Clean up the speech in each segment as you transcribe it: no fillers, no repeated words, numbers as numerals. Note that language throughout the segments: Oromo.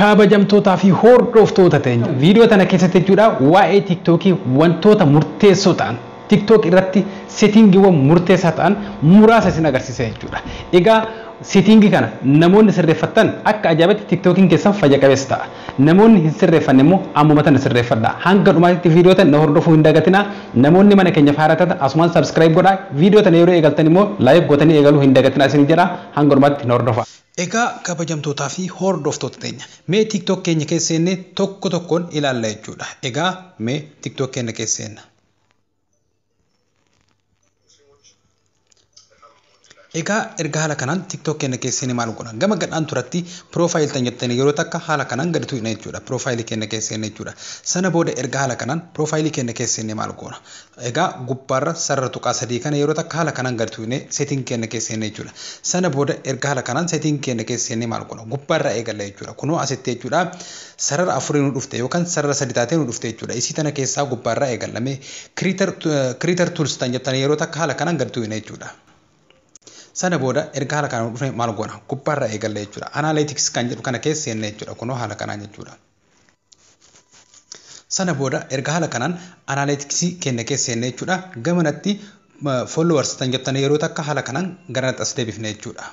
kabajamtootaa fi hordoftoota teenya viidiyoo tana keessatti jechuudha waa'ee TikTokii wantoota murteessoo ta'an TikTok irratti settingiiwwan murteessaa ta'an muraasa isin agarsiisa jechuudha. Egaa settingii kana namoonni sirreeffatan akka ajaa'ibatti TikTokiin keessan fayya qabeessa ta'a. Namoonni hin sirreeffanne immoo ammuma tana sirreeffadhaa. Hanga dhumaatti viidiyoo tana hordofuu hin dagatinaa. Namoonni mana keenya faaratan asumaan subscribe godhaa. Viidiyoo tana yeroo eegaltan immoo like gootanii eegaluu hin dagatinaa isin jedha. Hanga dhumaatti na hordofaa. Egaa kabajamtootaa fi hordoftoota teenya mee TikTok keenya keessatti tokko tokkoon ilaalla jechuudha. Egaa mee TikTok keenya keessatti Egaa erga haala kanaan TikTok keenya keessatti maal godhan gama gadhaan turatti profile tan jettanii yeroo takka haala kanaan gadi tu'ina jechuudha. Profile keenya keessatti jechuudha. Sana booda erga haala kanaan profile keenya keessatti maal goona. Egaa gubbaarra sarara tuqaa sadii kana yeroo takka haala kanaan gadi tu'ine setting keenya keessatti jechuudha. Sana booda erga haala kanaan setting keenya keessatti maal goona. Gubbaarra eegalla jechuudha. Kunoo asitti jechuudha. Sarara afurii nu dhufte yookaan sarara sadii taatee nu dhufte jechuudha. Isii tana keessaa gubbaarra eegallame creator tools tan jettanii yeroo takka haala kanaan gadi tu'ine jechuudha. Sana booda erga haala kanaan dhufne maal goona gubbaarra eegalla jechuudha. Analytics kan jedhu kana keessa seenne jechuudha. Kunoo haala kanaan jechuudha. Sana booda erga haala kanaan analytics keenya keessa seenne jechuudha. Gamanatti followers tan jettanii yeroo takka haala kanaan garanatti as deebifne jechuudha.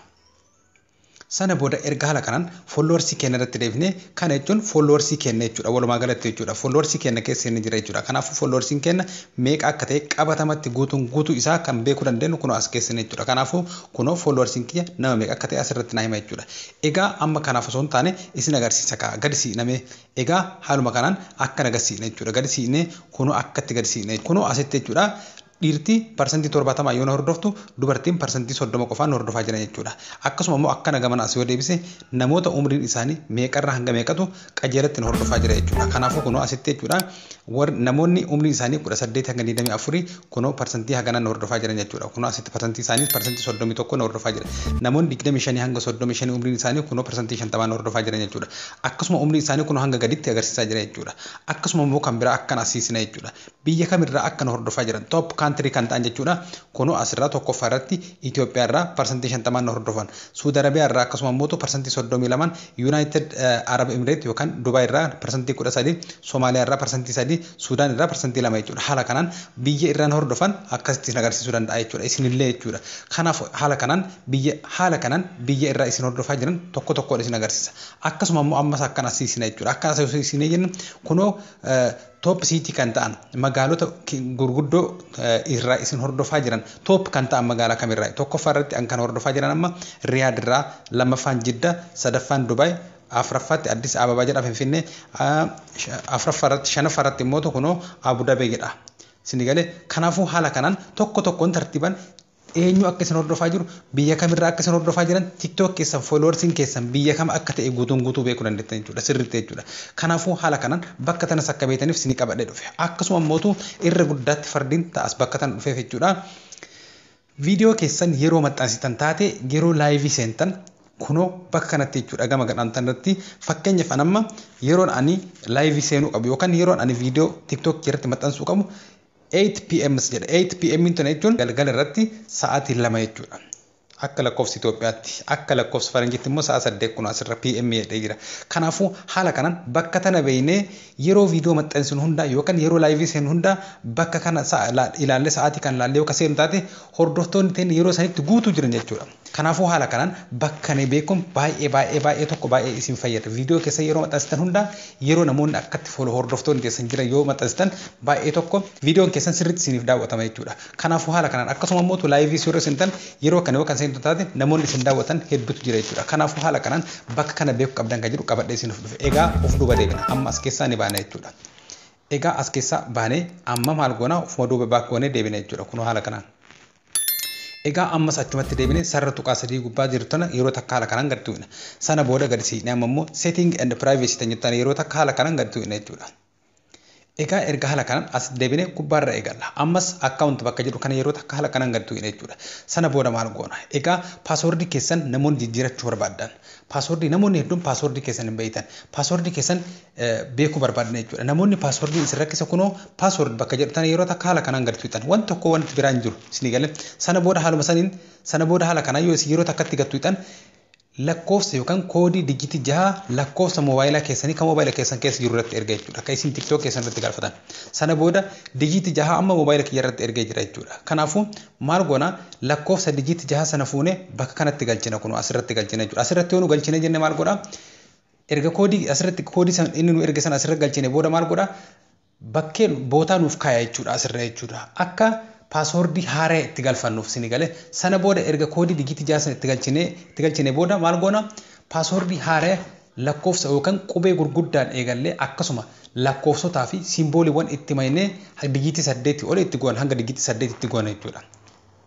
Sana booda erga haala kanaan followers keenya irratti deebifne kana jechuun followers keenya jechuudha. Walumaa galatti jechuudha. Followers keenya keessa seenne jira jechuudha. Kanaafuu followers keenya meeqa akka ta'e qabatamatti guutuu isaa kan beekuu dandeenyu kunoo as keessa jechuudha. Kanaafuu kunoo followers keenya nama meeqa akka ta'e asirratti naa hima jechuudha. Egaa amma kanaaf osoo hin taane isin agarsiisa kaa gadi siiname. Egaa haaluma kanaan akka agarsiisne jechuudha. Gadi siinee kunoo akkatti gadi siinee kunoo asitti jechuudha. Dhiirti parsantii 70 yoo hordoftu dubartiin parsantii 30 qofaan hordofaa jiran jechuudha. Akkasuma immoo akkana gamana asii yoo deebise namoota umriin isaanii meeqarraa hanga meeqatu qajeelatti hordofaa jira jechuudha. Kanaafuu kunoo asitti jechuudha namoonni umriin isaanii 18 hanga 24 kunoo parsantii haganaan hordofaa jiran jechuudha. Kunoo asitti parsantii isaanii parsantii 31 hordofaa jira. Namoonni 25 hanga 35 umriin isaanii kunoo parsantii 50 hordofaa jiran jechuudha. Akkasuma umriin isaanii kunoo hanga gaditti agarsiisaa jira jechuudha. Akkasuma immoo kan biraa akkana asiisina jechuudha. Biyya kamirraa akkana hordofaa jiran top country kan ta'an jechuudha. Kunoo asirraa tokkoffaa irratti Itoophiyaa irraa parsantii 50 hordofan. Saudi Arabiyaa irraa akkasuma immoo parsantii 32 United Arab Emirates yookaan Dubai irraa parsantii 13 Somaaliyaa irraa parsantii 3 Suudaan irraa parsantii 2 jechuudha. Haala kanaan biyya irraan hordofan akkasitti agarsiisuu danda'a jechuudha. Isinillee jechuudha. Kanaaf haala kanaan biyya irraa isin hordofaa jiran tokko tokkoon isin agarsiisa. Akkasuma immoo ammas akkana asiisina jechuudha. Akkana asiisine jennu kunoo top city kan ta'an magaalota gurguddoo irraa isin hordofaa jiran top kan ta'an magaalaa kamirraa tokkoffaa irratti kan hordofaa jiran amma Riyaad irraa lammaffaan Jidda sadaffaan Dubai afuraffaatti Addis Ababaa jedha Finfinnee afuraffaa irratti shanaffaa irratti immoo kunoo Abu Dhabi jedha. Sinigalee kanaafuu haala kanaan tokko tokkoon tartiiban eenyu akka isin hordofaa jiru biyya kamirraa akka isin hordofaa jiran TikTok keessan followers keessan biyya kam akka ta'e guutuu beekuu dandeettan jechuudha. Sirriitti jechuudha. Kanaafuu haala kanaan bakka tanas akka beekaniif isin qabadhee dhufe. Akkasuma immoo irra guddaatti fardiin ta'as bakka tan dhufeef jechuudha. Viidiyoo keessan yeroo maxxansitan taate yeroo laayivii seentan kunoo bakka kanatti jechuudha gama gadhaan tanatti fakkeenyaaf anamma yeroon ani laayivii seenuu qabu yookaan yeroon ani viidiyoo TikTok irratti maxxansuu qabu 8 PM jedha. 8 PM jechuun galgala irratti sa'aatii 2 jechuudha. Akka lakkoofsa Itoophiyaatti akka lakkoofsa Faranjiitti immoo sa'a 8 kun asirra PM jedhee jira. Kanaafuu haala kanaan bakka tana beeynee yeroo viidiyoo maxxansinu hunda yookaan yeroo laayivii seenu hunda bakka kana ilaallee sa'aatii kan ilaallee yookaan seenu taate hordoftoonni ta'in yeroo sanitti guutuu jiran jechuudha. Kanaafuu haala kanaan bakka ne beekuun baay'ee isin fayyada. Viidiyoo keessa yeroo maxxansitan hunda yeroo namoonni akkatti hordoftoonni keessan jiran yoo maxxansitan baay'ee tokko viidiyoon keessan sirriitti isiniif daawwatama jechuudha. Kanaafuu haala kanaan akkasuma immoo laayivii yeroo seentan yeroo kana yookaan seentu taate namoonni isin daawwatan hedduutu jira jechuudha. Kanaafuu haala kanaan bakka kana beekuu qabdan kan jiru qabadhee isiniif dhufe. Egaa of duuba deebina. Amma as keessaa ni baana jechuudha. Egaa as keessaa baanee amma maal goona ofuma duuba baakkoonee deebina jechuudha. Kunoo haala kanaan. Egaa ammas achumatti deebine sarara tuqaa sadii gubbaa jirtan yeroo takka haala kanaan gadi tu'ina. Sana booda gadi siinee amma immoo setting and privacy tan jettan yeroo takka haala kanaan gadi tu'ina jechuudha. Egaa erga haala kanaan as deebine gubbaarra eegalla. Ammas account bakka jedhu kana yeroo takka haala kanaan gadi tu'ina jechuudha. Sana booda maal goona? Egaa password keessan namoonni jijjiirachuu barbaadan. Password namoonni hedduun password keessan hin beektan. Password keessan beekuu barbaadan jechuudha. Namoonni password isin rakkisa kunoo password bakka jedhu yeroo takka haala kanaan gadi tu'tan. Wanti tokko wanti biraan jiru isin galee sana booda haaluma saniin sana booda haala kanaan yoo yeroo takkatti gadi tu'tan lakkoofsa yookaan koodii digitii 6 lakkoofsa moobaayilaa keessanii kan moobaayila keessan keessa jiru irratti erga jechuudha. Akka isin TikTok keessan irratti galfatan. Sana booda digitii 6 amma moobaayila kiyya irratti ergee jira jechuudha. Kanaafuu maal goona lakkoofsa digitii 6 sana fuunee bakka kanatti galchina kun asirratti galchina jechuudha. Asirratti yoo nu galchine jenne maal goona erga koodii asirratti koodii san inni nu erge sana asirratti galchine booda maal goona bakkeen bootaa nuuf kaaya jechuudha asirra jechuudha. Akka paaswordii haaraa itti galfannuuf isin galee sana booda erga koodii digitii 6 itti galchine booda maal goona paaswordii haaraa lakkoofsa yookaan qubee gurguddaan eegallee akkasuma lakkoofsotaa fi simbooliiwwan itti maynee digitii 8 ol itti goon hanga digitii 8 itti goon jechuudha.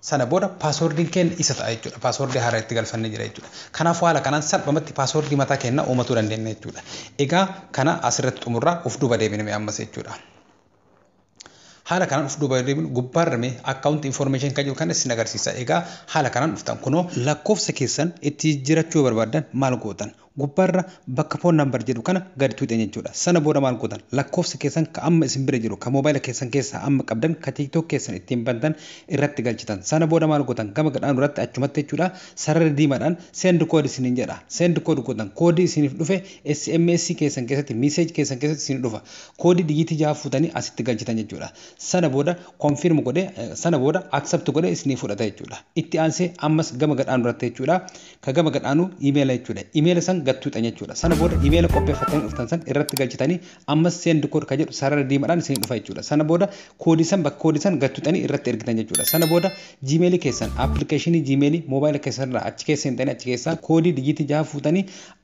Sana booda paaswordiin keenya isa ta'a jechuudha. Paaswordii haaraa itti galfannee jira jechuudha. Kanaafuu haala kanaan salphumatti paaswordii mataa keenya uumachuu dandeenya jechuudha. Egaa kana asirratti xumurraa of duuba deebinee ammas jechuudha. Haala kanaan of duuba deebinu gubbaarra akkaawunti information kan jiru kan isin agarsiisa. Egaa haala kanaan dhuftan kunoo lakkoofsa keessan itti jirachuu barbaadan maal gootan gubbaarra bakka phone number jedhu kana gadi tuuxan jechuudha. Sana booda maal gootan lakkoofsa keessan ka amma isin bira jiru ka moobaayila keessan keessa amma qabdan ka TikTok keessan ittiin bantan irratti galchitan. Sana booda maal gootan gama gadhaan irratti achumatti jechuudha sarara diimaadhaan send code isiniin jedha. Send code gootan koodii isiniif dhufe SMS keessan keessatti message keessan keessatti isin dhufa. Koodii digitii 6 fuutanii asitti galchitan jechuudha. Sana booda confirm godhe sana booda accept godhe isinii fudhata jechuudha. Itti aansee ammas gama gadhaan irratti jechuudha. Ka gama gadhaanu email jechuudha. Email san gattuuxan jechuudha. Sana booda email qopheeffatanii dhuftan san irratti galchitanii ammas send code ka jedhu sarara diimaadhaan isinii dhufa jechuudha. Sana booda koodii san bakka koodii san gattuuxanii irratti ergitan jechuudha. Sana booda Gmail keessan applicationii Gmail moobaayila keessan irraa achi keessa hintanii achi keessaa koodii digitii 6 fuutanii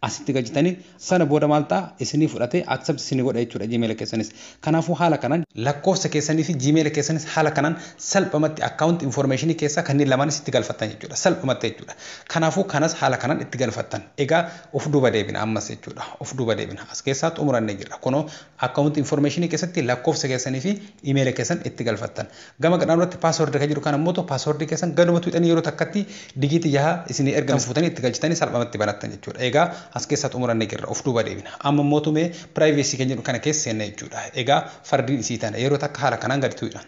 asitti galchitanii sana booda maal ta'a isinii fudhatee accept isinii godha jechuudha Gmail keessanis. Kanaafuu haala kanaan lakkoofsa keessanii fi Gmail keessanis haala kanaan salphumatti account information keessaa kanneen lamaanis itti galfattan jechuudha. Salphumatti jechuudha. Kanaafuu kanas haala kanaan itti galfattan. Egaa of duuba deebina ammas jechuudha. Of duuba deebina. As keessaa xumurannee jirra. Kunoo account information keessatti lakkoofsa keessanii fi email keessan itti galfattan. Gama gadhaan irratti password kan jiru kana immoo password keessan gaduma tuuxanii yeroo takkatti digitii 6 isinii ergan fuutanii itti galchitanii salphumatti banattan jechuudha. Egaa as keessaa xumurannee jirra. Of duuba deebina. Amma mootumee privacy kan jedhu kana keessa seenna jechuudha. Egaa fardiin isii tana yeroo takka haala kanaan gadi tuuxan.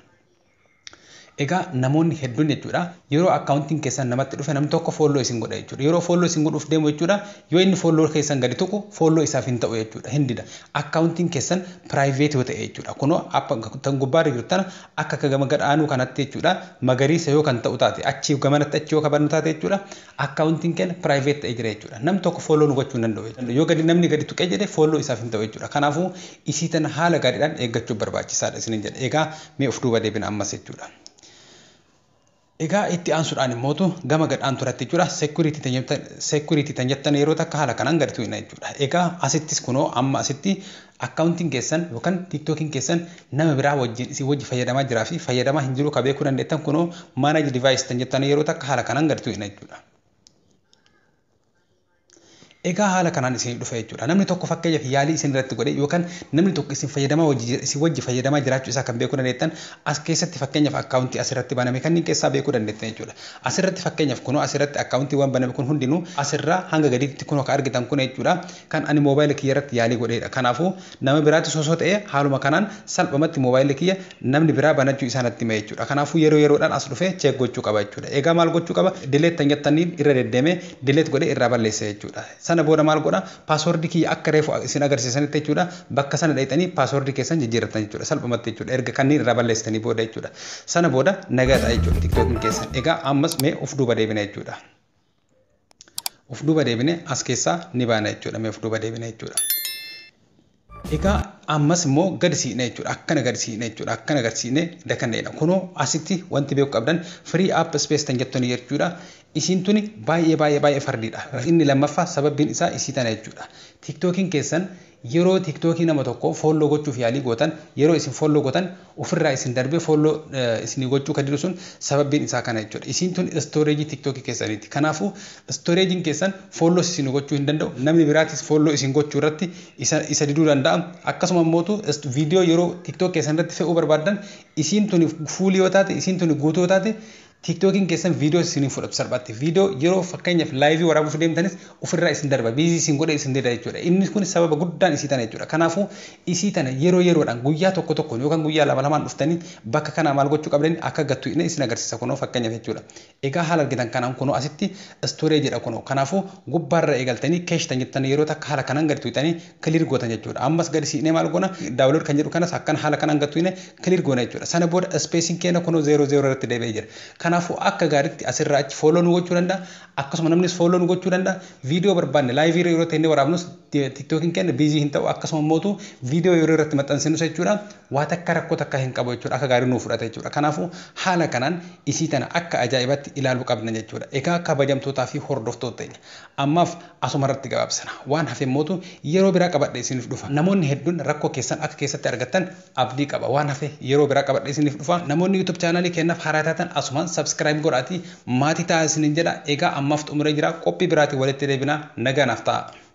Egaa namoonni hedduun jechuudha yeroo akkaawuntiin keessan namatti dhufe namni tokko follow isin godha jechuudha. Yeroo follow isin godhuuf deemu jechuudha yoo inni follow keessan gadi tuqu follow isaaf hin ta'u jechuudha. Hindida akkaawuntiin keessan private yoo ta'e jechuudha. Kunoo tan gubbaarra jiru tana akka gama gadhaanuu kanatti jechuudha magariisa yoo kan ta'u taate achi gamanatti achi yoo kabannu taate jechuudha akkaawuntiin keenya private ta'e jira jechuudha. Namni tokko follow nu gochuu hin danda'u. Yoo gadi namni gadi tuqee jedhe follow isaaf hin ta'u jechuudha. Kanaafuu isii tana haala gaariidhaan eeggachuu barbaachisaadha isiniin jedha. Egaa mee of duuba deebina ammas jechuudha. Egaa itti aansuudhaan immoo gama gadhaan turatti jechuudha security tan jettan yeroo takka haala kanaan gadi tuu'ina jechuudha. Egaa asittis kunoo amma asitti akkaawuntiin keessan yookaan TikTokiin keessan nama biraa wajjin isin wajji fayyadamaa jiraa fi fayyadamaa hin jiru ka beekuu dandeettan kunoo manage device tan jettan yeroo takka haala kanaan gadi tuu'ina jechuudha. Egaa haala kanaan isin dhufa jechuudha. Namni tokko fakkeenyaaf yaalii isin irratti godhe yookaan namni tokko isin wajji fayyadamaa jiraachuu isaa kan beekuu dandeettan as keessatti fakkeenyaaf akkaawuntii asirratti baname kanneen keessaa beekuu dandeettan jechuudha. Asirratti fakkeenyaaf kunoo asirratti akkaawuntiiwwan baname kun hundinuu asirraa hanga gadiitti kunoo ka argitan kun jechuudha kan ani moobaayila kiyya irratti yaalii godheedha. Kanaafuu nama biraatti osoo ta'e haaluma kanaan salphumatti moobaayila kiyya namni biraa banachuu isaa natti hime jechuudha. Kanaafuu yeroodhaan as dhufee check gochuu qaba jechuudha. Egaa maal gochuu qaba? Delete tan jettaniin irra deddeemee delete godhee irraa balleessa jechuudha. Sana booda maal godha passwordii kiyya akka reefu isin agarsiisanitti jechuudha bakka sana dhayxanii passwordii keessan jijjiirratan jechuudha salphumatti jechuudha erga kanneen irraa balleessitanii booda jechuudha. Sana booda nagaadha jechuudha TikTokiin keessan. Egaa ammas mee of duuba deebina jechuudha. Of duuba deebine as keessaa ni baana jechuudha. Mee of duuba deebina jechuudha. Egaa ammas immoo gadi siine jechuudha. Akkana gadi siine jechuudha. Akkana gadi siine dakanneedha. Kunoo asitti wanti beeku qabdan free app space tan jettanii jechuudha. Isin tuni baay'ee fardiidha. Inni lammaffaa sababbiin isaa isii tana jechuudha. TikTokiin keessan yeroo TikTokii nama tokko follow gochuuf yaalii gootan yeroo isin follow gootan ofirraa isin darbee follow isin gochuu kan didu sun sababbiin isaa kana jechuudha. Isin tun storage TikTokii keessaniiti. Kanaafuu storagein keessan follow isin gochuu hin danda'u. Namni biraatis follow isin gochuu irratti isa diduu danda'a. Akkasuma immoo viidiyoo yeroo TikTok keessan irratti fe'uu barbaadan isin tun fuulii yoo taate isin tun guutuu yoo taate TikTokin keessan viidiyoo isiniin fudhatu salphaatti. Viidiyoo yeroo fakkeenyaaf laayivii waraabuuf deemtanis ofirraa isin darba. Biizii isin godhe isin dida jechuudha. Inni kun sababa guddaan isii tana jechuudha. Kanaafuu isii tana yeroodhaan guyyaa tokko tokkoon yookaan guyyaa lama lamaan dhuftanii bakka kana maal gochuu qabdanii akka gattu inni isin agarsiisa kunoo fakkeenyaaf jechuudha. Egaa haala argitan kanaan kunoo asitti stooreejidha kunoo. Kanaafuu gubbaarra eegaltanii keeshtan jettan yeroo takka haala kanaan gadi tuqxanii kiliir gootan jechuudha. Ammas gadi siinee maal goona daawulood kan jedhu kanas akkan haala kanaan gadi tuqne kiliir goona jechuudha. Sana booda ispeesiin keenya kunoo 00 irratti deebi'ee jira. Kanaafuu akka gaariitti asirraa achi fooloo nu gochuu danda'a. Akkasuma namnis fooloo nu gochuu danda'a. Viidiyoo barbaanne laayivii yeroo ta'e waraabnus TikTokin keenya biizii hin ta'u akkasuma mootu viidiyoo yeroo irratti maxxansinus jechuudha. Waa takka rakkoo takka hin qabu jechuudha. Akka gaarii nuuf fudhata jechuudha. Kanaafuu haala kanaan isii tana akka ajaa'ibatti ilaaluu qabna jechuudha. Egaa kabajamtootaa fi hordoftoota ammaaf asuma irratti gabaabsina. Waan hafe mootu yeroo biraa qabadhe isiniif dhufa. Namoonni hedduun rakkoo keessan akka keessatti argattan abdii qaba. Waan hafe yeroo biraa qabadhe isiniif dhufa. Namoonni YouTube chaanalii keenyaaf haaraa taatan asumaan subscribe godhaatii maatii ta'aa isiniin jedha. Egaa ammaaf xumuree jira. Qophii biraatii walitti deebina. Nagaanaaf ta'a.